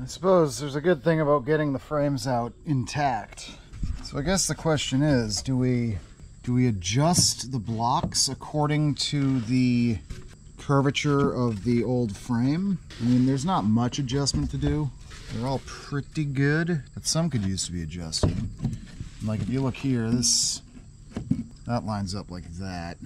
I suppose there's a good thing about getting the frames out intact. So I guess the question is, do we adjust the blocks according to the curvature of the old frame? I mean, there's not much adjustment to do. They're all pretty good, but some could use to be adjusted. Like if you look here, that lines up like that.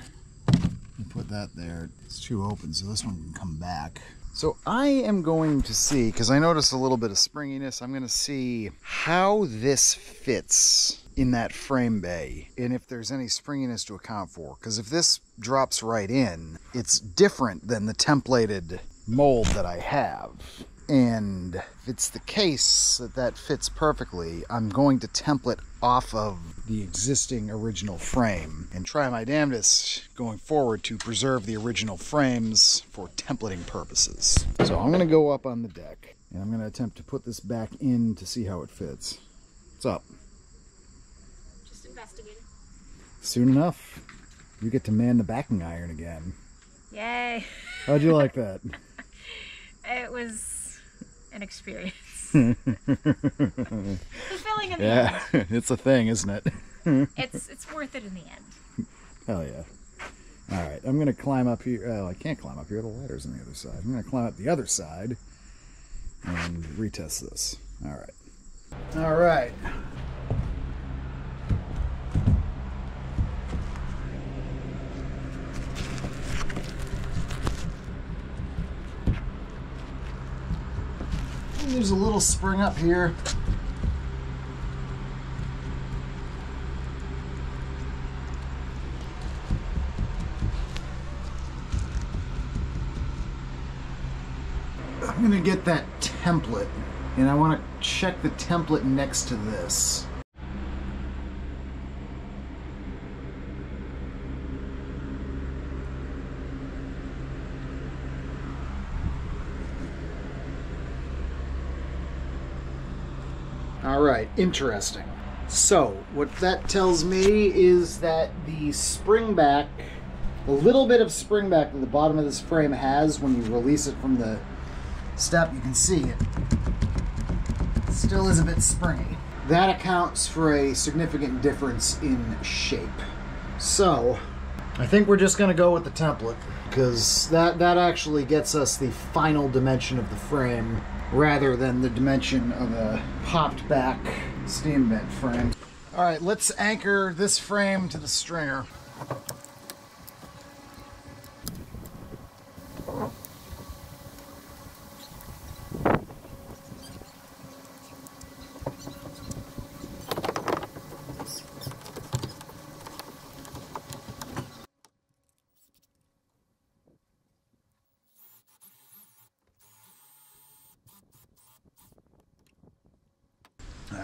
You put that there, it's too open, so this one can come back. So I am going to see, because I noticed a little bit of springiness, I'm going to see how this fits in that frame bay and if there's any springiness to account for. Because if this drops right in, it's different than the templated mold that I have. And if it's the case that that fits perfectly, I'm going to template off of the existing original frame and try my damnedest going forward to preserve the original frames for templating purposes. So I'm going to go up on the deck and I'm going to attempt to put this back in to see how it fits. What's up? Just investigating. Soon enough, you get to man the backing iron again. Yay! How'd you like that? It was an experience. The feeling in the end. It's a thing, isn't it? It's worth it in the end. Hell yeah. Alright, I'm going to climb up here. I can't climb up here. The ladder's on the other side. I'm going to climb up the other side and retest this. Alright. Alright. There's a little spring up here. I'm gonna get that template, and I want to check the template next to this. All right, interesting. So what that tells me is that the spring back, the little bit of spring back that the bottom of this frame has when you release it from the step, you can see it still is a bit springy. That accounts for a significant difference in shape. So I think we're just going to go with the template, because that actually gets us the final dimension of the frame rather than the dimension of a popped back steam vent frame. All right, let's anchor this frame to the stringer.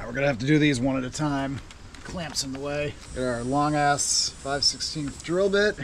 We're gonna have to do these one at a time. Clamps in the way. Get our long ass 5/16 drill bit.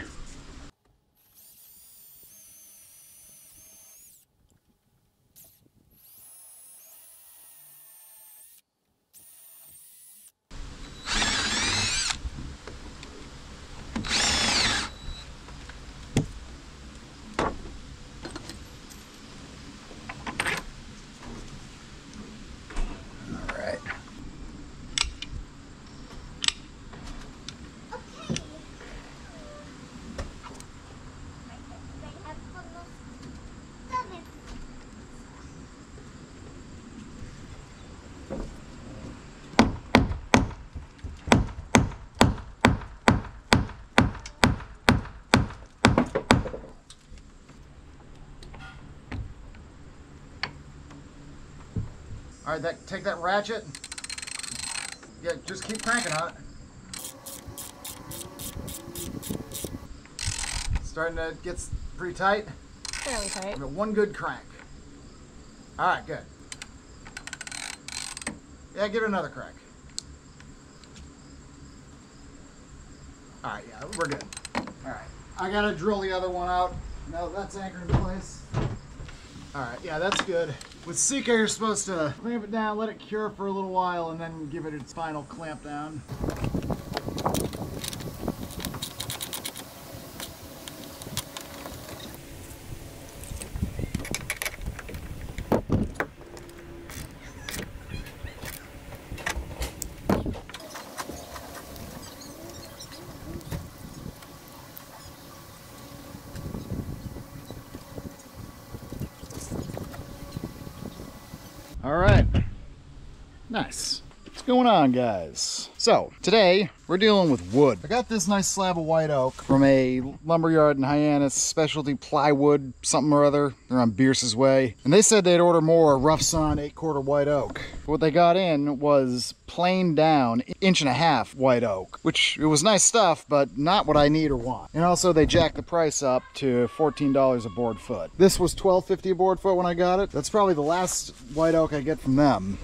All right, take that ratchet. Yeah, just keep cranking on it. Starting to get pretty tight. Fairly tight. Give it one good crank. All right, good. Yeah, give it another crank. All right, yeah, we're good. All right, I gotta drill the other one out. No, that's anchored in place. All right, yeah, that's good. With Sika, you're supposed to clamp it down, let it cure for a little while, and then give it its final clamp down. All right. Nice. What's going on, guys? So today we're dealing with wood. I got this nice slab of white oak from a lumberyard in Hyannis, specialty plywood something or other. They're on Bierce's Way, and they said they'd order more rough sawn 8/4 white oak. What they got in was plain down 1.5 inch white oak, which it was nice stuff, but not what I need or want. And also they jacked the price up to $14 a board foot. This was $12.50 a board foot when I got it. That's probably the last white oak I get from them.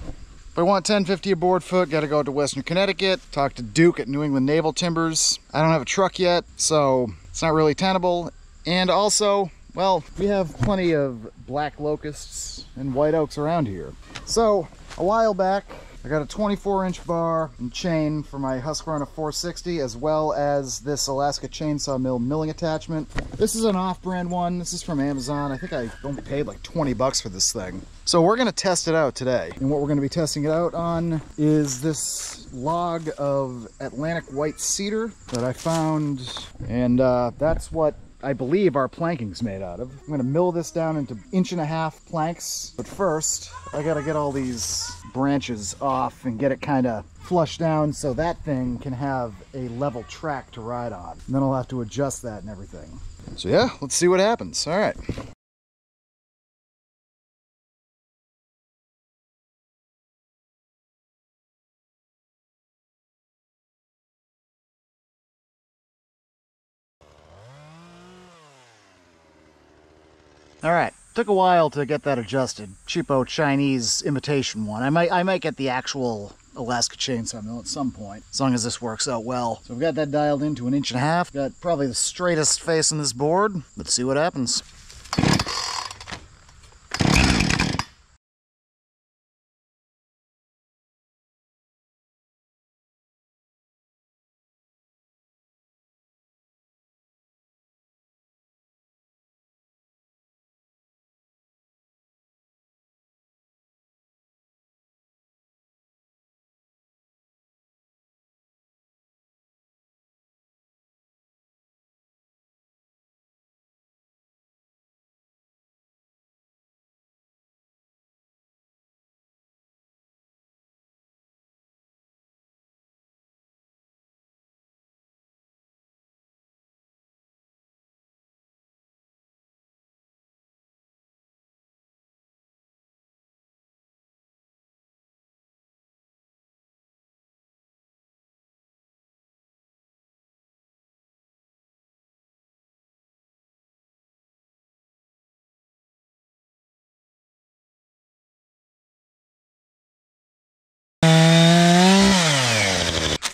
If I want $10.50 a board foot, gotta go to Western Connecticut, talk to Duke at New England Naval Timbers. I don't have a truck yet, so it's not really tenable. And also, well, we have plenty of black locusts and white oaks around here. So, a while back, I got a 24-inch bar and chain for my Husqvarna 460, as well as this Alaska Chainsaw Mill milling attachment. This is an off-brand one. This is from Amazon. I think I only paid like 20 bucks for this thing. So we're gonna test it out today. And what we're gonna be testing it out on is this log of Atlantic White Cedar that I found. And that's what I believe our planking's made out of. I'm gonna mill this down into 1.5 inch planks. But first, I gotta get all these branches off and get it kind of flushed down so that thing can have a level track to ride on. And then I'll have to adjust that and everything. So yeah, let's see what happens. All right. All right, took a while to get that adjusted. Cheapo Chinese imitation one. I might get the actual Alaska Chainsaw Mill at some point, as long as this works out well. So I've got that dialed into 1.5 inches. Got probably the straightest face on this board. Let's see what happens.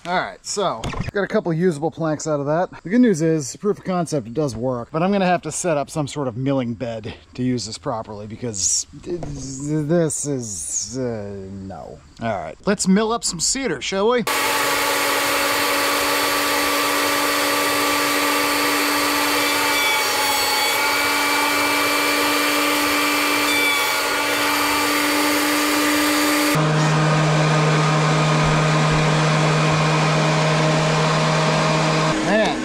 Alright, so got a couple usable planks out of that. The good news is, proof of concept, it does work, but I'm gonna have to set up some sort of milling bed to use this properly because this is no. Alright, let's mill up some cedar, shall we?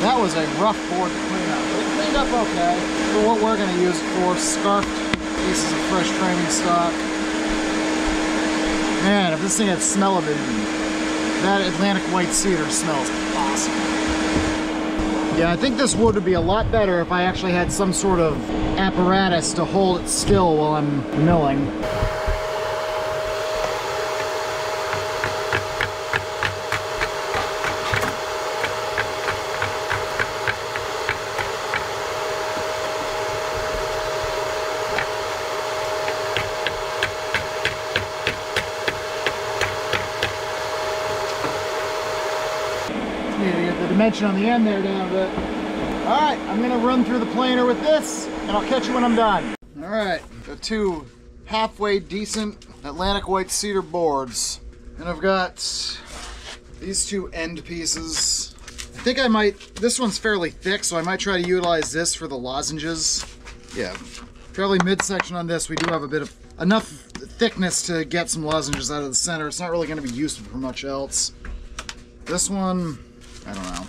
That was a rough board to clean up, but it cleaned up okay. For what we're going to use it for, scarfed pieces of fresh framing stock. Man, if this thing had smell of it, that Atlantic White Cedar smells awesome. Yeah, I think this wood would be a lot better if I actually had some sort of apparatus to hold it still while I'm milling. Dimension on the end there down a bit. All right, I'm gonna run through the planer with this and I'll catch you when I'm done. All right, got two halfway decent Atlantic White Cedar boards. And I've got these two end pieces. I think I might, this one's fairly thick, so I might try to utilize this for the lozenges. Yeah, fairly midsection on this. We do have a bit of enough thickness to get some lozenges out of the center. It's not really gonna be useful for much else. This one, I don't know.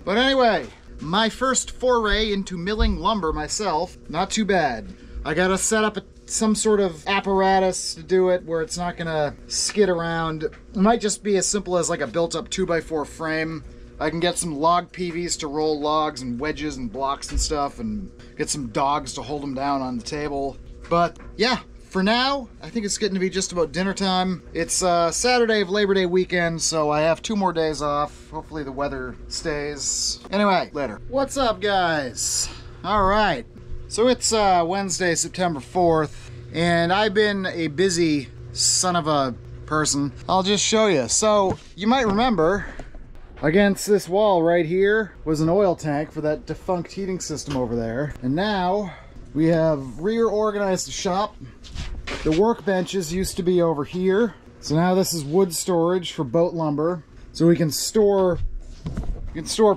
But anyway, my first foray into milling lumber myself, not too bad. I gotta set up a some sort of apparatus to do it where it's not gonna skid around. It might just be as simple as like a built-up 2x4 frame. I can get some log PVs to roll logs and wedges and blocks and stuff, and get some dogs to hold them down on the table. But yeah, for now, I think it's getting to be just about dinner time. It's Saturday of Labor Day weekend, so I have 2 more days off. Hopefully the weather stays. Anyway, later. What's up, guys? All right. So it's Wednesday, September 4th, and I've been a busy son of a person. I'll just show you. So you might remember, against this wall right here was an oil tank for that defunct heating system over there. And now we have reorganized the shop. The workbenches used to be over here. So now this is wood storage for boat lumber. So we can store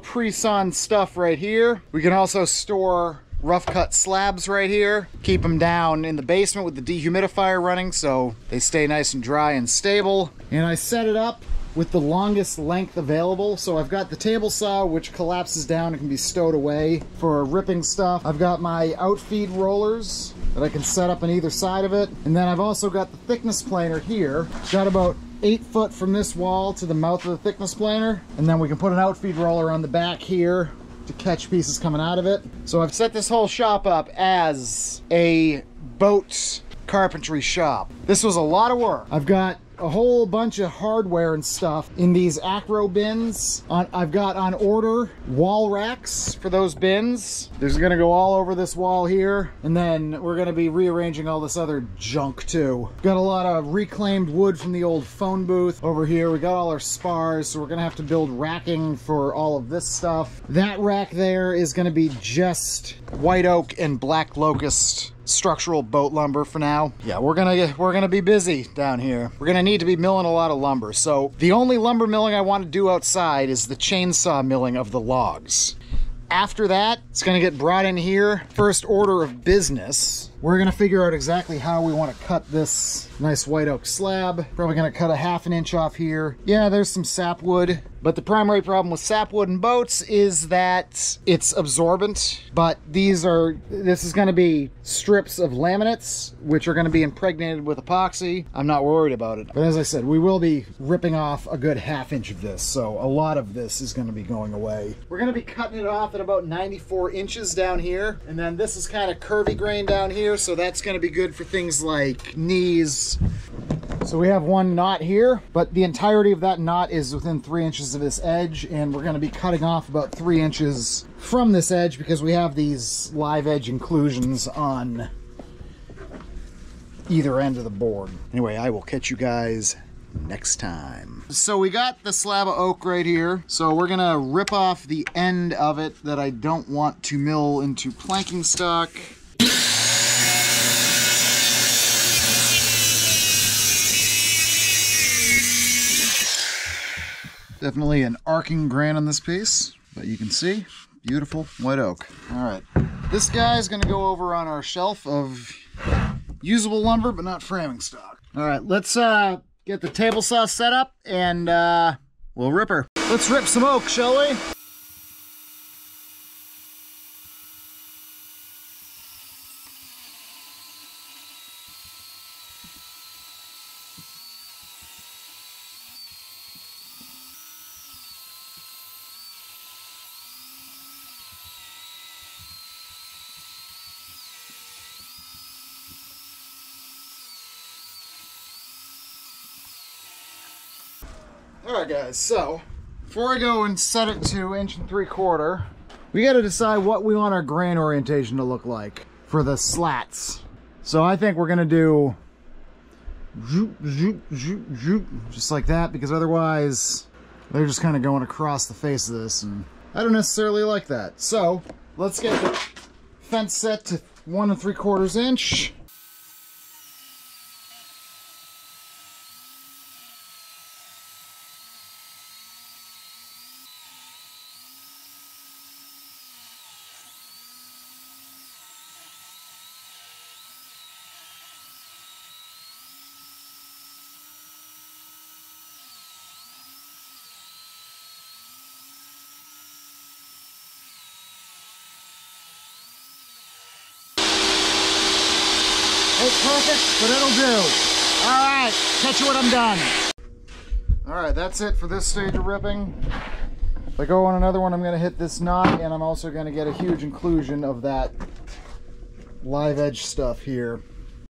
pre-sawn stuff right here. We can also store rough cut slabs right here. Keep them down in the basement with the dehumidifier running so they stay nice and dry and stable. And I set it up with the longest length available. So I've got the table saw, which collapses down and can be stowed away for ripping stuff. I've got my outfeed rollers that I can set up on either side of it. And then I've also got the thickness planer here. Got about 8 foot from this wall to the mouth of the thickness planer. And then we can put an outfeed roller on the back here to catch pieces coming out of it. So I've set this whole shop up as a boat carpentry shop. This was a lot of work. I've got a whole bunch of hardware and stuff in these acro bins. I've got on order wall racks for those bins. There's gonna go all over this wall here, and then we're gonna be rearranging all this other junk too. Got a lot of reclaimed wood from the old phone booth over here. We got all our spars, so we're gonna have to build racking for all of this stuff. That rack there is gonna be just white oak and black locust structural boat lumber for now. Yeah, we're gonna be busy down here. We're gonna need to be milling a lot of lumber. So the only lumber milling I want to do outside is the chainsaw milling of the logs. After that, it's gonna get brought in here. First order of business, we're gonna figure out exactly how we want to cut this nice white oak slab. Probably gonna cut a 1/2 inch off here. Yeah, there's some sapwood, but the primary problem with sapwood in boats is that it's absorbent. But this is gonna be strips of laminates, which are gonna be impregnated with epoxy. I'm not worried about it. But as I said, we will be ripping off a good 1/2 inch of this, so a lot of this is gonna be going away. We're gonna be cutting it off at about 94 inches down here, and then this is kind of curvy grain down here, so that's gonna be good for things like knees. So we have one knot here, but the entirety of that knot is within 3 inches of this edge, and we're going to be cutting off about 3 inches from this edge because we have these live edge inclusions on either end of the board. Anyway, I will catch you guys next time. So we got the slab of oak right here, so we're gonna rip off the end of it that I don't want to mill into planking stock. Definitely an arcing grain on this piece, but you can see, beautiful white oak. All right, this guy's gonna go over on our shelf of usable lumber, but not framing stock. All right, let's get the table saw set up and we'll rip her. Let's rip some oak, shall we? Alright guys, so before I go and set it to 1 3/4 inches, we got to decide what we want our grain orientation to look like for the slats. So I think we're going to do zoop, zoop, zoop, zoop, just like that, because otherwise they're just kind of going across the face of this, and I don't necessarily like that. So let's get the fence set to 1 3/4 inch. perfect, but it'll do. All right, catch you when I'm done. All right, that's it for this stage of ripping. If I go on another one, I'm going to hit this knot, and I'm also going to get a huge inclusion of that live edge stuff here.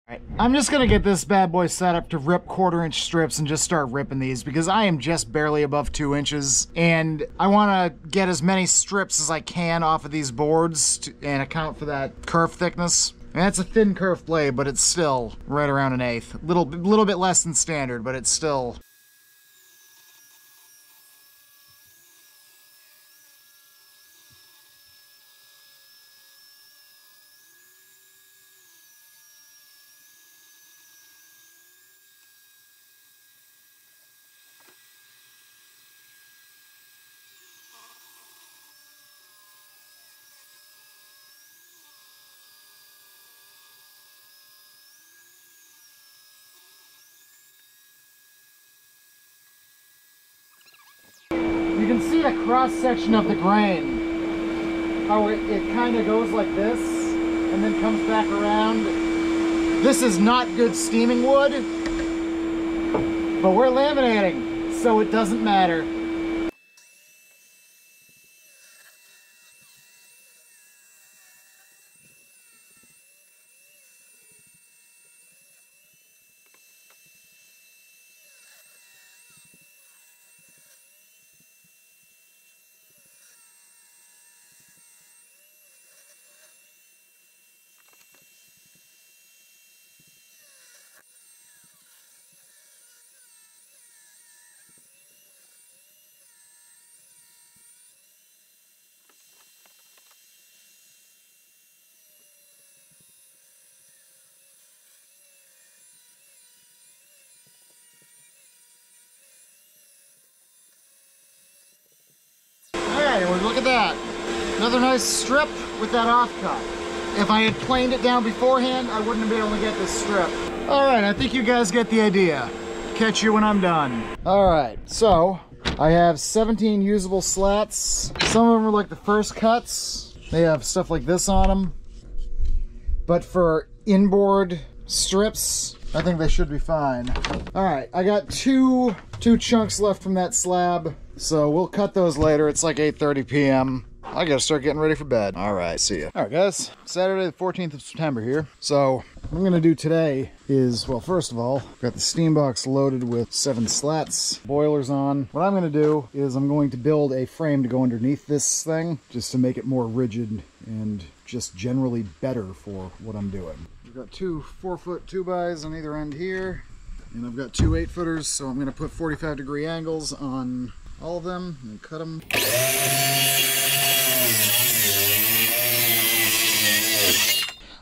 All right, I'm just going to get this bad boy set up to rip 1/4 inch strips and just start ripping these because I am just barely above 2 inches, and I want to get as many strips as I can off of these boards and account for that kerf thickness. And that's a thin kerf blade, but it's still right around 1/8. Little bit less than standard, but it's still... You can see the cross section of the grain, how it kind of goes like this and then comes back around. This is not good steaming wood, but we're laminating, so it doesn't matter. Well, look at that. Another nice strip with that offcut. If I had planed it down beforehand, I wouldn't have been able to get this strip. All right, I think you guys get the idea. Catch you when I'm done. All right, so I have 17 usable slats. Some of them are like the first cuts. They have stuff like this on them. But for inboard strips, I think they should be fine. All right, I got two chunks left from that slab. So we'll cut those later. It's like 8:30 p.m. I gotta start getting ready for bed. All right, see ya. All right, guys, Saturday the 14th of September here. So what I'm gonna do today is, well, first of all, got the steam box loaded with 7 slats, boilers on. What I'm gonna do is I'm going to build a frame to go underneath this thing, just to make it more rigid and just generally better for what I'm doing. I've got 2 4-foot 2x on either end here, and I've got 2 8-footers, so I'm gonna put 45-degree angles on all of them and cut them.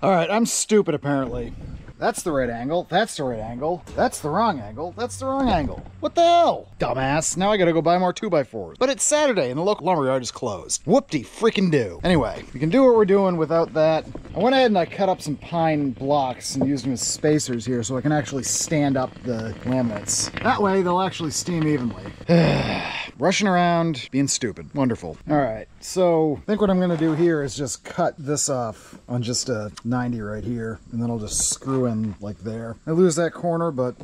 All right, I'm stupid apparently. That's the right angle, that's the right angle, that's the wrong angle, that's the wrong angle. What the hell? Dumbass, now I gotta go buy more 2x4s. But it's Saturday and the local lumberyard is closed. Whoop-de freaking do. Anyway, we can do what we're doing without that. I went ahead and I cut up some pine blocks and used them as spacers here so I can actually stand up the laminates. That way they'll actually steam evenly. Rushing around, being stupid. Wonderful. All right, so I think what I'm gonna do here is just cut this off on just a 90 right here, and then I'll just screw in like there. I lose that corner, but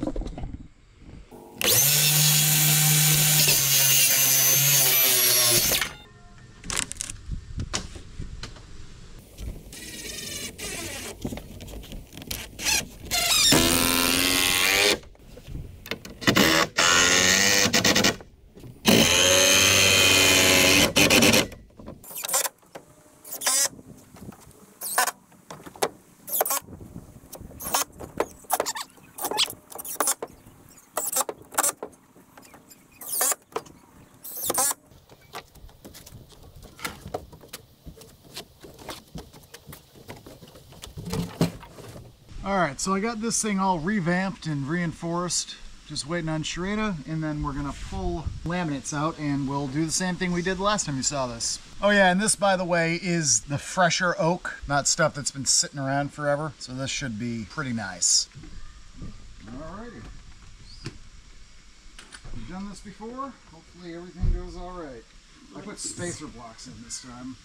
Alright, so I got this thing all revamped and reinforced, just waiting on Sharita, and then we're gonna pull laminates out and we'll do the same thing we did the last time you saw this. Oh yeah, and this, by the way, is the fresher oak, not stuff that's been sitting around forever, so this should be pretty nice. Alrighty. We've done this before, hopefully everything goes alright. I put spacer blocks in this time.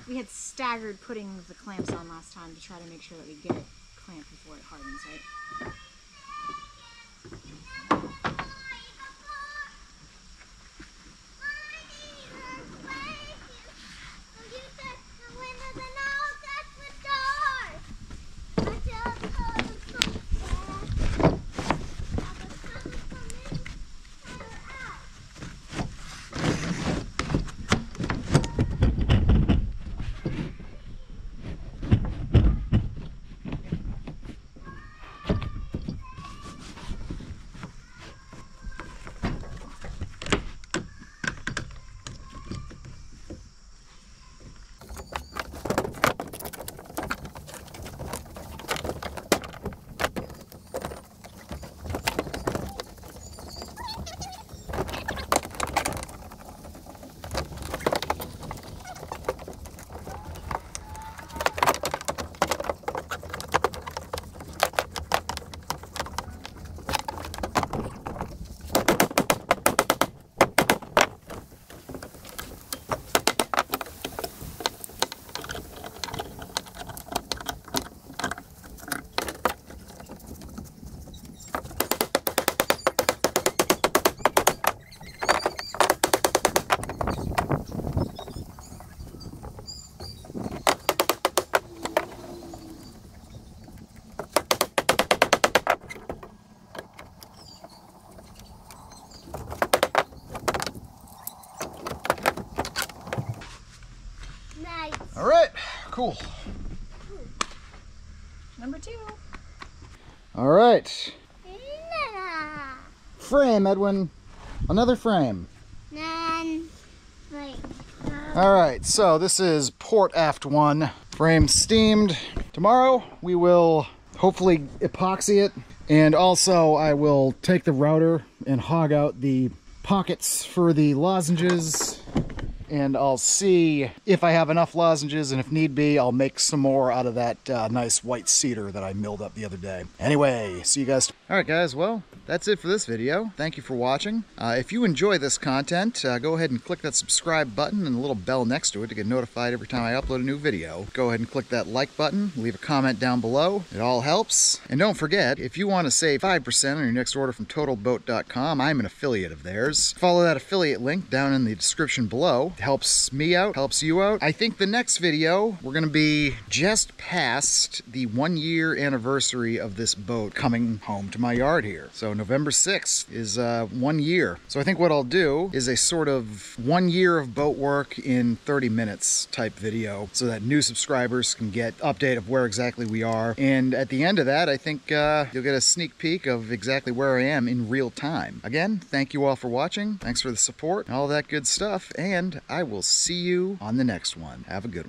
We had staggered putting the clamps on last time to try to make sure that we get it clamped before it hardens, right? All right, cool. Number 2. All right. Frame, Edwin. Another frame. All right, so this is port aft 1. Frame steamed. Tomorrow we will hopefully epoxy it, and also I will take the router and hog out the pockets for the lozenges, and I'll see if I have enough lozenges, and if need be, I'll make some more out of that nice white cedar that I milled up the other day. Anyway, see you guys. All right, guys, well, that's it for this video. Thank you for watching. If you enjoy this content, go ahead and click that subscribe button and the little bell next to it to get notified every time I upload a new video. Go ahead and click that like button, leave a comment down below. It all helps. And don't forget, if you want to save 5% on your next order from TotalBoat.com, I'm an affiliate of theirs. Follow that affiliate link down in the description below. It helps me out, helps you out. I think the next video, we're going to be just past the 1-year anniversary of this boat coming home to my yard here. So November 6th is 1 year. So I think what I'll do is a sort of 1 year of boat work in 30 minutes type video, so that new subscribers can get update of where exactly we are. And at the end of that, I think you'll get a sneak peek of exactly where I am in real time. Again, thank you all for watching. Thanks for the support and all that good stuff. And I will see you on the next one. Have a good one.